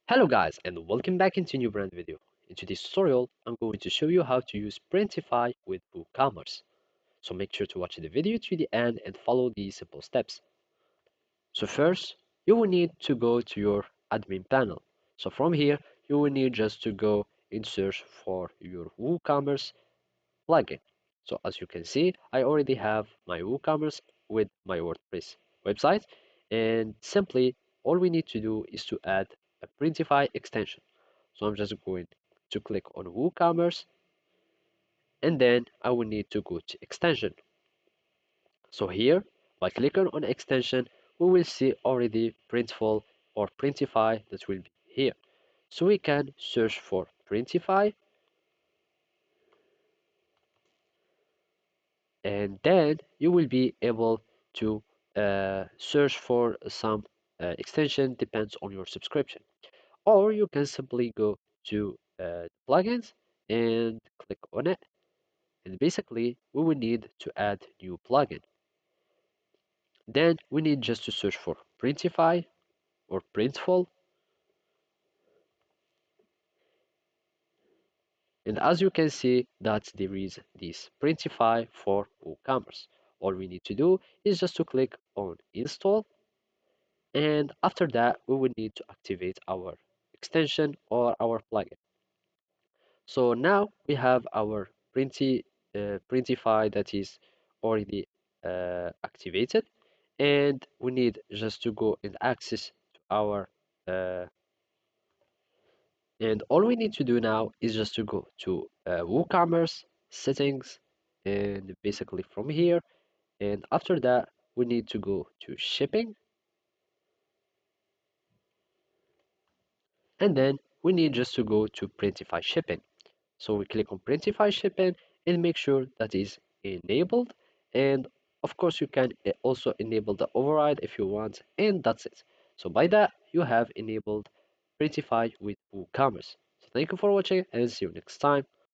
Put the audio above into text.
Hello guys and welcome back into a new brand video. In today's tutorial, I'm going to show you how to use Printify with WooCommerce. So make sure to watch the video to the end and follow these simple steps. So first, you will need to go to your admin panel. So from here, you will need just to go and search for your WooCommerce plugin. So as you can see, I already have my WooCommerce with my WordPress website, and simply all we need to do is to add a Printify extension. So I'm just going to click on WooCommerce, and then I will need to go to extension. So here, by clicking on extension, we will see already Printful or Printify that will be here. So we can search for Printify, and then you will be able to search for some extension depends on your subscription, or you can simply go to plugins and click on it, and basically we will need to add new plugin. Then we need just to search for Printify or Printful, and as you can see that there is this Printify for WooCommerce. All we need to do is just to click on install, and after that we will need to activate our extension or our plugin. So now we have our Printify that is already activated, and we need just to go and access to our uh, and all we need to do now is just to go to WooCommerce settings, and basically from here, and after that we need to go to shipping, and then we need just to go to Printify shipping. So we click on Printify shipping and make sure that is enabled. And of course, you can also enable the override if you want, and that's it. So by that, you have enabled Printify with WooCommerce. So thank you for watching and see you next time.